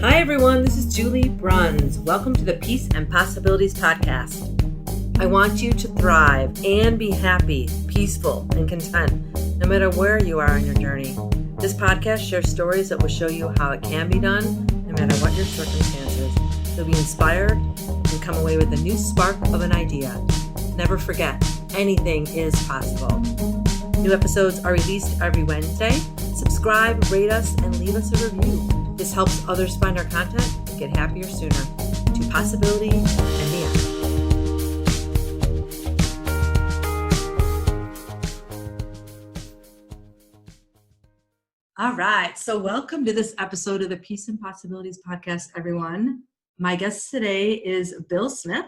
Hi everyone, this is Julie Bruns. Welcome to the Peace and Possibilities podcast. I want you to thrive and be happy, peaceful, and content, no matter where you are on your journey. This podcast shares stories that will show you how it can be done, no matter what your circumstances. You'll be inspired and come away with a new spark of an idea. Never forget, anything is possible. New episodes are released every Wednesday. Subscribe, rate us, and leave us a review. This helps others find our content and get happier sooner. To possibility and beyond. All right. So welcome to this episode of the Peace and Possibilities podcast, everyone. My guest today is Bill Smith.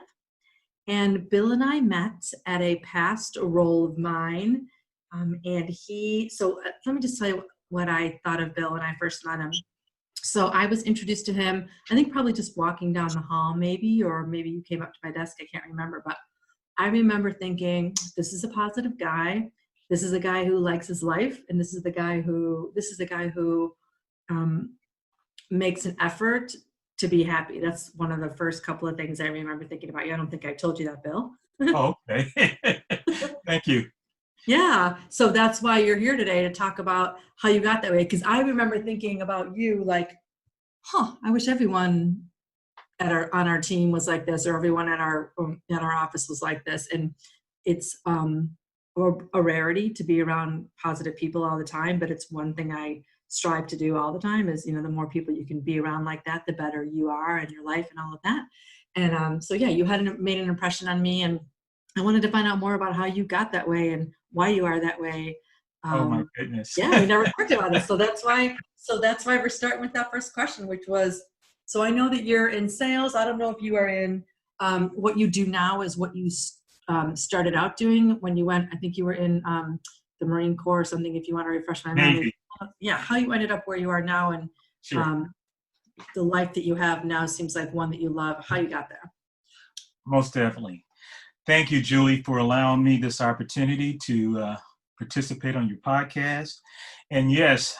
And Bill and I met at a past role of mine. Let me just tell you what I thought of Bill when I first met him. So I was introduced to him, I think probably just walking down the hall maybe, or maybe you came up to my desk, I can't remember. But I remember thinking, this is a positive guy. This is a guy who likes his life. And this is the guy who makes an effort to be happy. That's one of the first couple of things I remember thinking about you. I don't think I told you that, Bill. Oh, okay. Thank you. Yeah. So that's why you're here today, to talk about how you got that way. Because I remember thinking about you like, I wish everyone on our team was like this, or everyone at our office was like this. And it's a rarity to be around positive people all the time. But it's one thing I strive to do all the time is, the more people you can be around like that, the better you are in your life and all of that. And so, yeah, you made an impression on me, and I wanted to find out more about how you got that way and why you are that way. Oh my goodness. Yeah, we never talked about it. So that's why we're starting with that first question, which was, so I know that you're in sales. I don't know if you are in, what you do now is what you started out doing when you went, I think you were in the Marine Corps or something, if you want to refresh my memory. Yeah, how you ended up where you are now, and Sure. The life that you have now seems like one that you love, how you got there. Most definitely. Thank you, Julie, for allowing me this opportunity to participate on your podcast. And yes,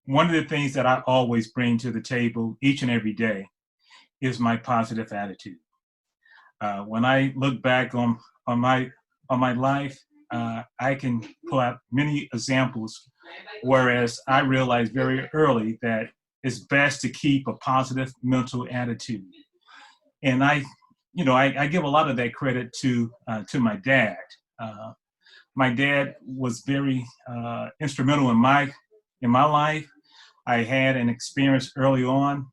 one of the things that I always bring to the table each and every day is my positive attitude. When I look back on my life, I can pull out many examples, whereas I realized very early that it's best to keep a positive mental attitude. And I give a lot of that credit to my dad. My dad was very instrumental in my life. I had an experience early on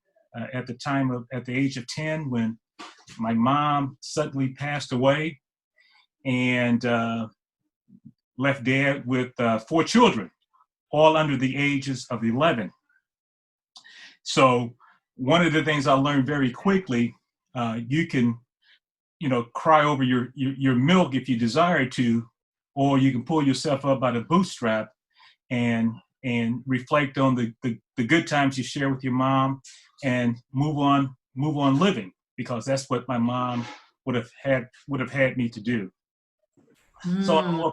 at the age of 10 when my mom suddenly passed away and left dad with 4 children, all under the ages of 11. So one of the things I learned very quickly, you can cry over your milk if you desire to, or you can pull yourself up by the bootstrap and reflect on the good times you share with your mom and move on living, because that's what my mom would have had me to do. So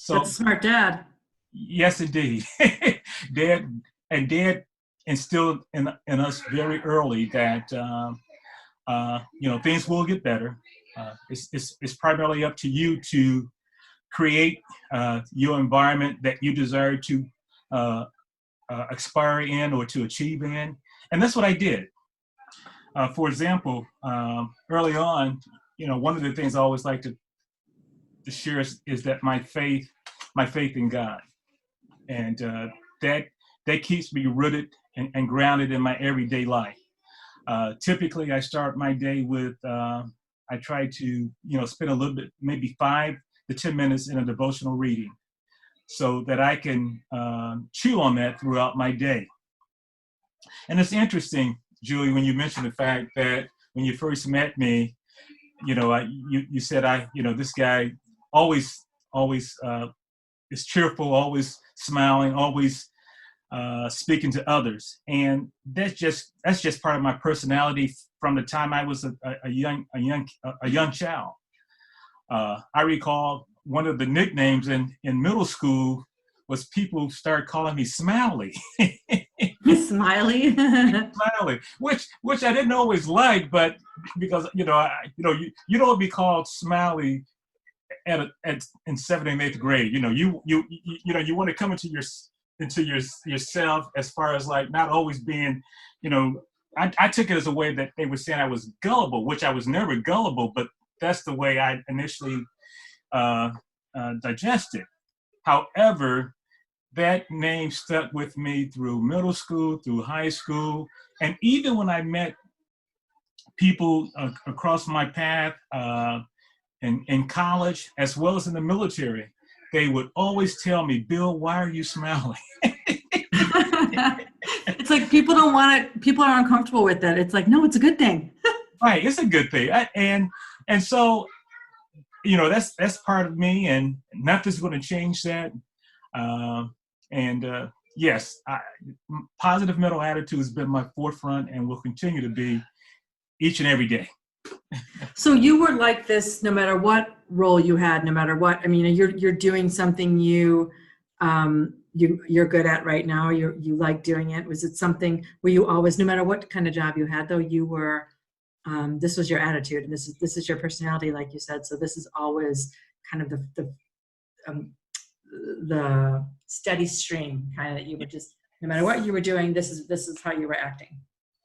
that's a smart dad. Yes, indeed. Dad instilled in us very early that things will get better. It's primarily up to you to create your environment that you desire to aspire in or to achieve in. And that's what I did. For example, early on, one of the things I always like to share is that my faith in God. And that keeps me rooted and grounded in my everyday life. Typically, I start my day with, I try to, spend a little bit, maybe 5 to 10 minutes in a devotional reading so that I can chew on that throughout my day. And it's interesting, Julie, when you mentioned the fact that when you first met me, you said, this guy always is cheerful, always smiling, always speaking to others. And that's just part of my personality from the time I was a young child. I recall one of the nicknames in middle school was people started calling me Smiley. Smiley. Smiley, which I didn't always like, but because you don't be called Smiley in 7th and 8th grade. You want to come into yourself as far as like not always being, I took it as a way that they were saying I was gullible, which I was never gullible, but that's the way I initially digested. However, that name stuck with me through middle school, through high school, and even when I met people across my path in college, as well as in the military, they would always tell me, "Bill, why are you smiling?" It's like people are uncomfortable with it. It's like, no, it's a good thing. Right, it's a good thing, and so that's part of me, and nothing's going to change that. Yes, positive mental attitude has been my forefront and will continue to be each and every day. So you were like this no matter what role you had, no matter what. I mean, you're doing something you're good at right now. You like doing it. Was it something where you always, no matter what kind of job you had, though, you were this was your attitude, and this is your personality, like you said. So this is always kind of the steady stream, kind of, that you would just, no matter what you were doing, this is how you were acting.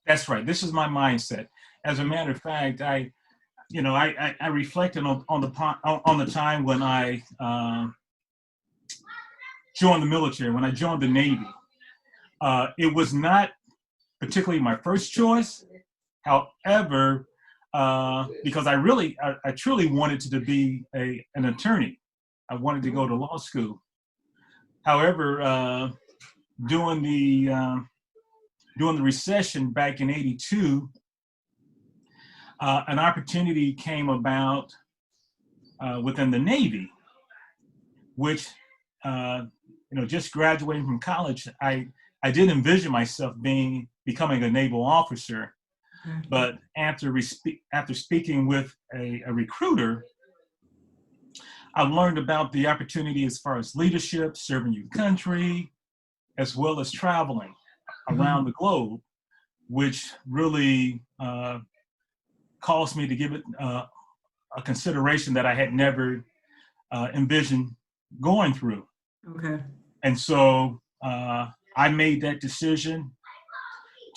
That's right. This is my mindset. As a matter of fact, I reflected on the time when I joined the military, when I joined the Navy. It was not particularly my first choice. However, because I truly wanted to be an attorney. I wanted to go to law school. However, during the recession back in '82, an opportunity came about within the Navy, which, just graduating from college, I did envision myself becoming a naval officer. Mm-hmm. But after speaking with a recruiter, I learned about the opportunity as far as leadership, serving your country, as well as traveling around the globe, which really caused me to give it a consideration that I had never envisioned going through. Okay. And so I made that decision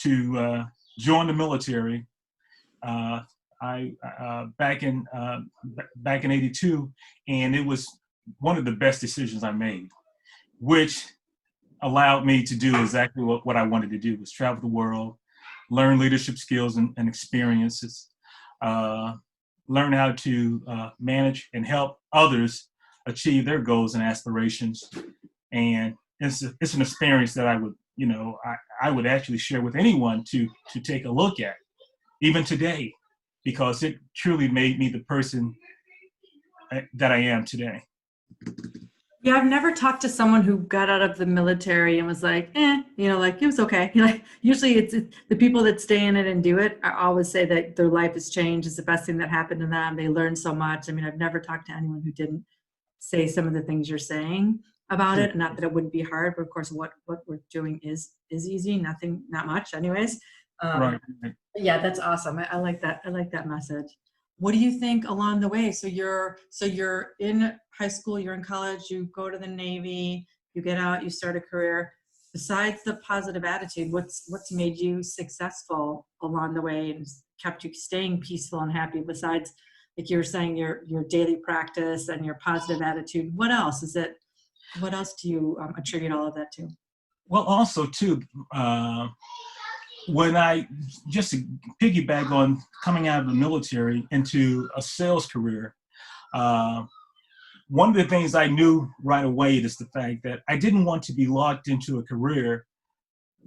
to join the military. Back in '82, and it was one of the best decisions I made, which allowed me to do exactly what I wanted to do, was travel the world, learn leadership skills and experiences, learn how to manage and help others achieve their goals and aspirations. And it's an experience that I would actually share with anyone to take a look at, even today, because it truly made me the person that I am today. Yeah, I've never talked to someone who got out of the military and was like, like it was okay. Usually it's the people that stay in it and do it. I always say that their life has changed. It's the best thing that happened to them. They learned so much. I mean, I've never talked to anyone who didn't say some of the things you're saying about it. Not that it wouldn't be hard, but of course, what we're doing is easy. Not much, anyways. Right. Yeah, that's awesome. I like that. I like that message. What do you think along the way? So you're in high school, you're in college, you go to the Navy, you get out, you start a career. Besides the positive attitude, what's made you successful along the way and kept you staying peaceful and happy? Besides, like you were saying, your daily practice and your positive attitude. What else is it? What else do you attribute all of that to? Well, also too, when I, just to piggyback on coming out of the military into a sales career, one of the things I knew right away is the fact that I didn't want to be locked into a career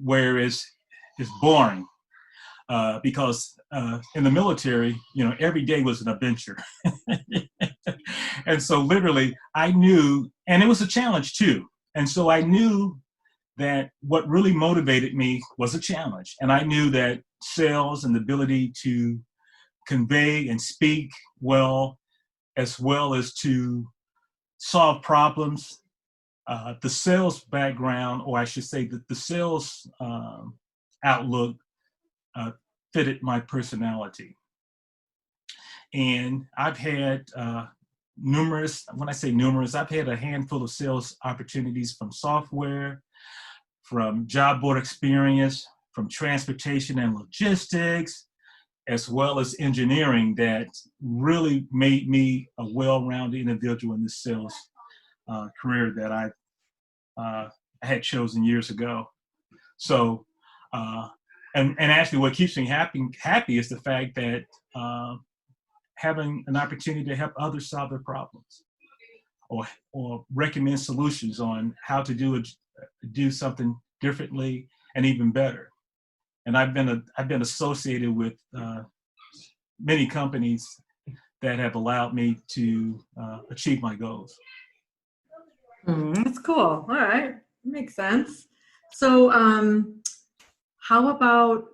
where it's boring, because in the military, every day was an adventure. And so literally I knew, and it was a challenge too. And so I knew that what really motivated me was a challenge. And I knew that sales and the ability to convey and speak well as to solve problems, the sales background, or I should say that the sales outlook fitted my personality. And I've had numerous, when I say numerous, I've had a handful of sales opportunities from software, from job board experience, from transportation and logistics, as well as engineering, that really made me a well-rounded individual in this sales career that I had chosen years ago. So, and actually what keeps me happy is the fact that having an opportunity to help others solve their problems, or recommend solutions on how to do something differently and even better. And I've been associated with many companies that have allowed me to achieve my goals. That's cool. All right, makes sense. So, how about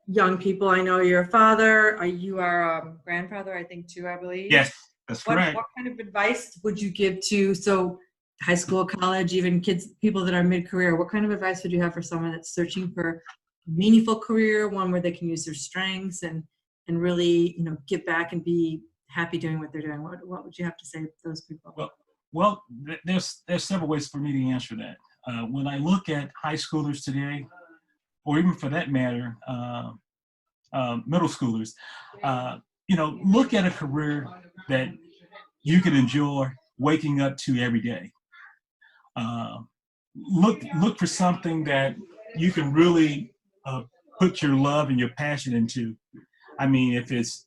young people? I know you're a father. You are a grandfather, I think, too, I believe. Yes, that's correct. What kind of advice would you give to, so high school, college, even kids, people that are mid-career? What kind of advice would you have for someone that's searching for a meaningful career, one where they can use their strengths and really, get back and be happy doing what they're doing? What would you have to say to those people? Well, there's several ways for me to answer that. When I look at high schoolers today, or even for that matter, middle schoolers, look at a career that you can enjoy waking up to every day. Look for something that you can really put your love and your passion into. I mean, if it's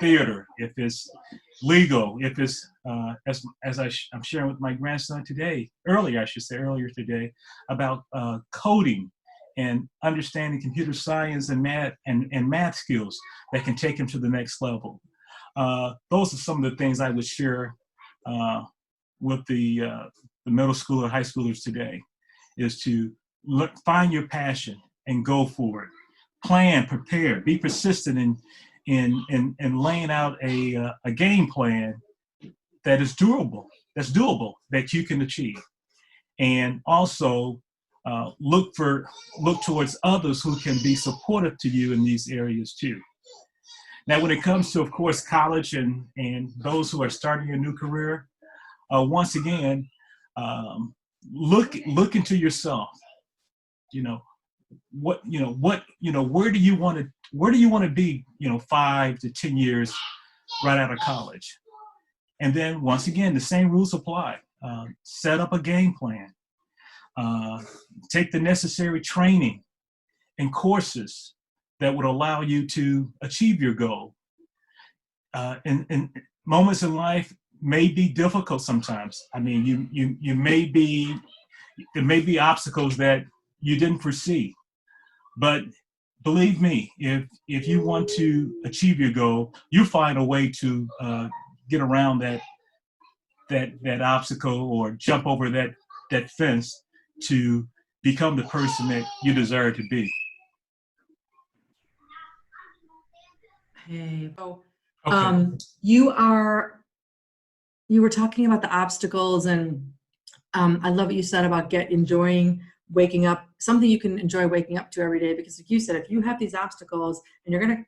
theater, if it's legal, if it's as I'm sharing with my grandson earlier today, about coding and understanding computer science and math skills that can take him to the next level. Those are some of the things I would share with the middle school or high schoolers today, is to find your passion and go for it. Plan, prepare, be persistent in laying out a game plan that is doable, that you can achieve. And also look towards others who can be supportive to you in these areas too. Now, when it comes to, of course, college and those who are starting a new career, once again, look into yourself. Where do you want to be, 5 to 10 years right out of college? And then once again, the same rules apply. Set up a game plan. Take the necessary training and courses that would allow you to achieve your goal. And moments in life may be difficult sometimes. I mean, there may be obstacles that you didn't foresee. But believe me, if you want to achieve your goal, you'll find a way to get around that obstacle, or jump over that fence to become the person that you desire to be. Hey, so Okay. you were talking about the obstacles, and I love what you said about enjoying waking up, something you can enjoy waking up to every day, because like you said, if you have these obstacles and you're gonna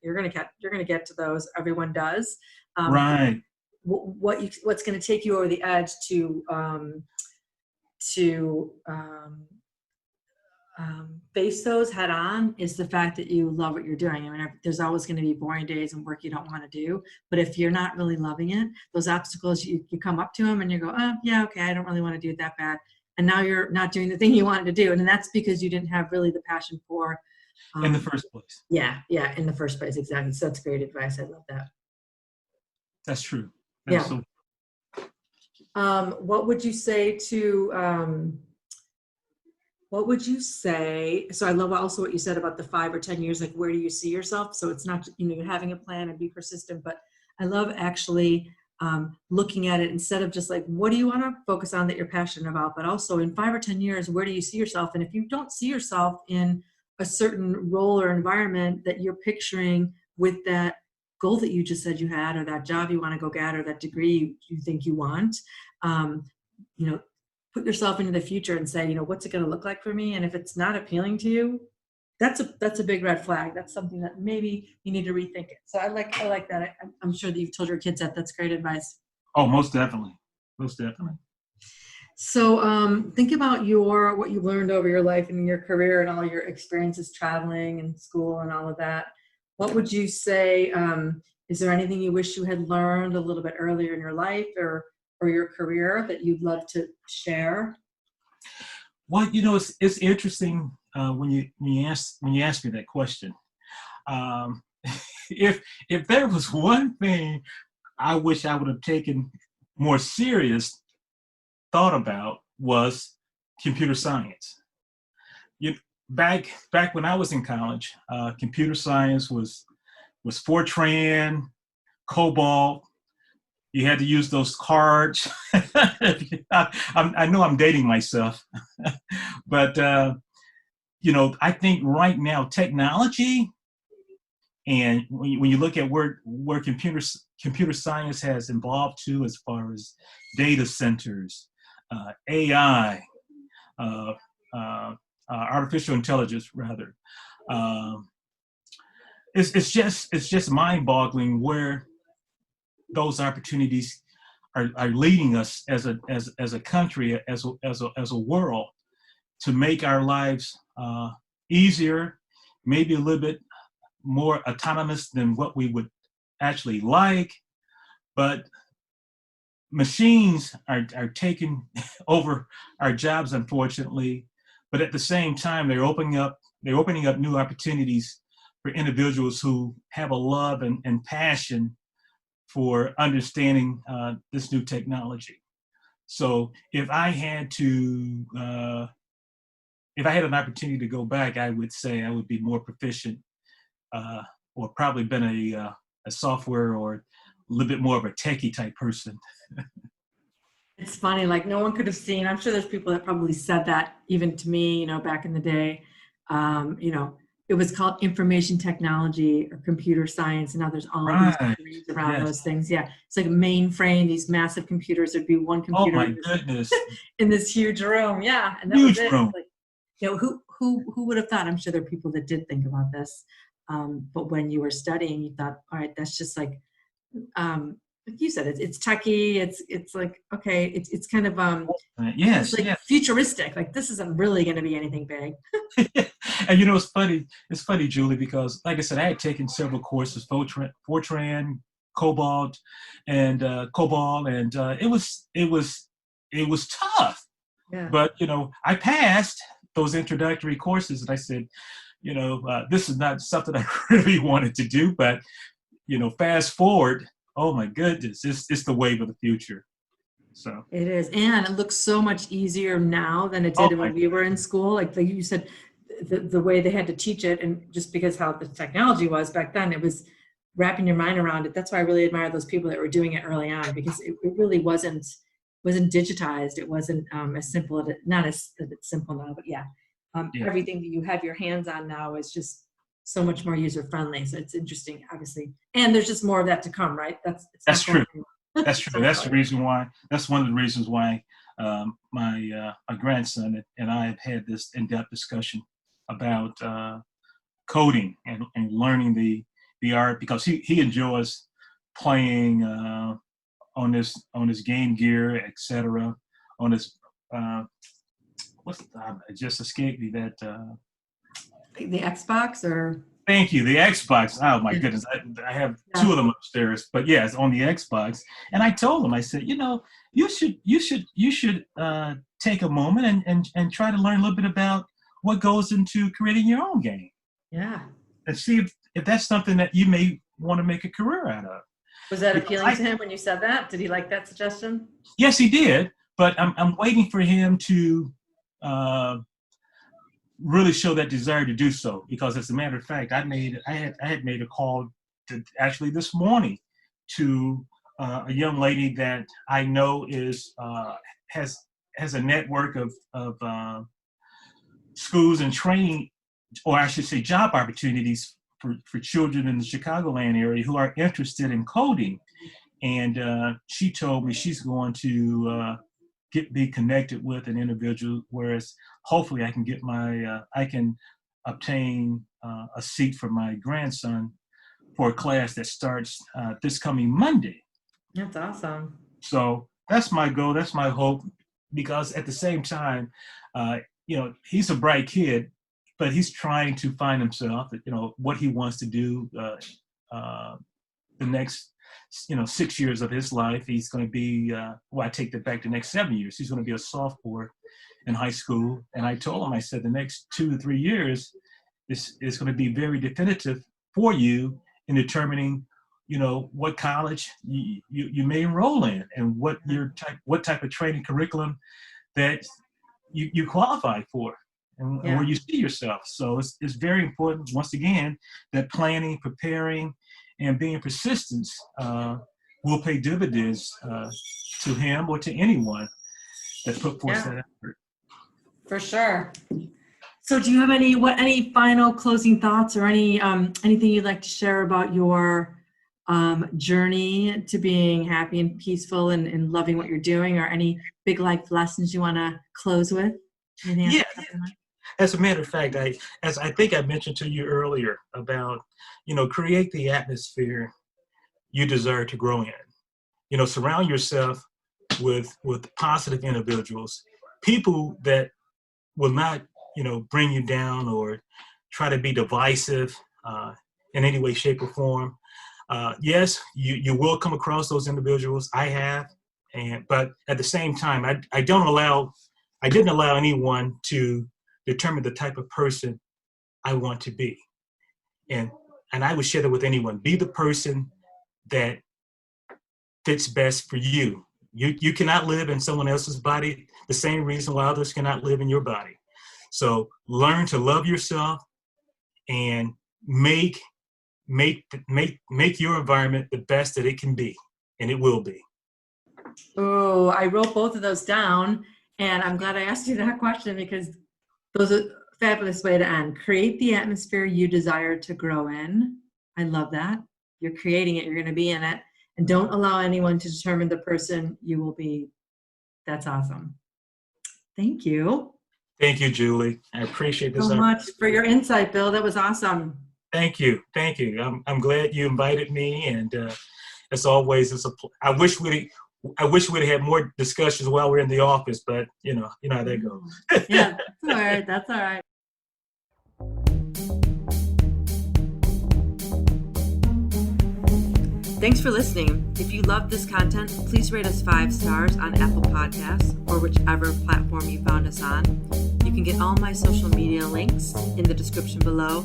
get to those, everyone does. Right. What's going to take you over the edge to face those head on is the fact that you love what you're doing. I mean, there's always going to be boring days and work you don't want to do, but if you're not really loving it, those obstacles, you come up to them and you go, oh yeah, okay, I don't really want to do it that bad. And now you're not doing the thing you wanted to do. And that's because you didn't have really the passion for in the first place. Yeah, in the first place, exactly. So that's great advice. I love that. That's true. Yeah. So, what would you say to so I love also what you said about the 5 or 10 years, like where do you see yourself? So it's not, you're having a plan and be persistent, but I love actually looking at it instead of just like, what do you want to focus on that you're passionate about, but also in 5 or 10 years, where do you see yourself? And if you don't see yourself in a certain role or environment that you're picturing with that goal that you just said you had, or that job you want to go get, or that degree you think you want, put yourself into the future and say, what's it going to look like for me? And if it's not appealing to you, that's a big red flag. That's something that maybe you need to rethink it. So I like that. I'm sure that you've told your kids that. That's great advice. Oh, most definitely. Most definitely. So think about what you learned over your life and your career and all your experiences traveling and school and all of that. What would you say, is there anything you wish you had learned a little bit earlier in your life or your career that you'd love to share? Well, it's interesting when you ask me that question. If there was one thing I wish I would have taken more serious thought about was computer science. Back when I was in college, computer science was Fortran, COBOL. You had to use those cards. I know I'm dating myself, but I think right now technology, and when you look at where computer science has evolved to, as far as data centers, AI, artificial intelligence, rather, it's just mind-boggling where those opportunities are leading us as a country, as a world, to make our lives easier, maybe a little bit more autonomous than what we would actually like, but machines are taking over our jobs, unfortunately. But at the same time, they're opening up new opportunities for individuals who have a love and passion for understanding this new technology. So if I had an opportunity to go back, I would say I would be more proficient, or probably been a software or a little bit more of a techie type person. It's funny, like no one could have seen. I'm sure there's people that probably said that even to me, back in the day. It was called information technology or computer science, and now there's all these degrees around those things. Yeah, it's like a mainframe, these massive computers. There'd be one computer. Oh my goodness! In this huge room, yeah, and that huge was it. Room. Like, who would have thought? I'm sure there are people that did think about this, but when you were studying, you thought, all right, that's just like you said, it's techie. It's like, okay, it's kind of yes, it's like futuristic. Like this isn't really going to be anything big. And it's funny, Julie, because like I said, I had taken several courses, Fortran, Cobalt, and COBOL, and it was tough. Yeah. But I passed those introductory courses, and I said, this is not something I really wanted to do. But fast forward, oh my goodness, it's the wave of the future. So it is, and it looks so much easier now than it did when we were in school. Like you said, the way they had to teach it, and just because how the technology was back then, it was wrapping your mind around it. That's why I really admire those people that were doing it early on, because it really wasn't digitized. It wasn't as simple. Not as it's simple now, but everything that you have your hands on now is just so much more user friendly. So it's interesting, obviously, and there's just more of that to come, right? That's true. That's true. That's the reason why. That's one of the reasons why my grandson and I have had this in-depth discussion about coding and learning the art, because he enjoys playing on his Game Gear, etc. On his it just escaped me that the Xbox, or thank you, the Xbox. Oh my goodness, I have two of them upstairs, but yes, on the Xbox. And I told him, I said, you should take a moment and try to learn a little bit about what goes into creating your own game. Yeah. And see if that's something that you may want to make a career out of. Was that appealing to him when you said that? Did he like that suggestion? Yes, he did. But I'm waiting for him to really show that desire to do so. Because as a matter of fact, I had made a call actually this morning to a young lady that I know has a network of schools and training, or I should say job opportunities for children in the Chicagoland area who are interested in coding. And she told me she's going to be connected with an individual, whereas hopefully I can get I can obtain a seat for my grandson for a class that starts this coming Monday. That's awesome. So that's my goal. That's my hope, because at the same time, he's a bright kid, but he's trying to find himself, what he wants to do the next, 6 years of his life. He's going to be, I take that back, the next 7 years. He's going to be a sophomore in high school. And I told him, I said, the next 2 to 3 years is going to be very definitive for you in determining, what college you may enroll in, and what type of training curriculum that you qualify for, and where you see yourself. So it's very important, once again, that planning, preparing, and being persistent will pay dividends to him or to anyone that put forth that effort. For sure. So do you have any final closing thoughts, or anything you'd like to share about your journey to being happy and peaceful and loving what you're doing, or any big life lessons you want to close with? Yeah. As a matter of fact, as I think I mentioned to you earlier about, create the atmosphere you desire to grow in. Surround yourself with positive individuals, people that will not, bring you down or try to be divisive in any way, shape, or form. Yes, you will come across those individuals. I have, but at the same time, I didn't allow anyone to determine the type of person I want to be. And I would share that with anyone. Be the person that fits best for you. You cannot live in someone else's body the same reason why others cannot live in your body. So learn to love yourself and make your environment the best that it can be, and it will be. Oh, I wrote both of those down, and I'm glad I asked you that question, because those are a fabulous way to end. Create the atmosphere you desire to grow in. I love that. You're creating it. You're going to be in it. And don't allow anyone to determine the person you will be. That's awesome. Thank you. Thank you, Julie. I appreciate this so much for your insight, Bill. That was awesome. Thank you. I'm glad you invited me, and as always, I wish we'd had more discussions while we're in the office, but you know how that goes. Yeah, that's all right. That's all right. Thanks for listening. If you love this content, please rate us 5 stars on Apple Podcasts or whichever platform you found us on. You can get all my social media links in the description below.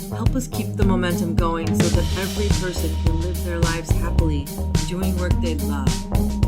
Help us keep the momentum going so that every person can live their lives happily, doing work they love.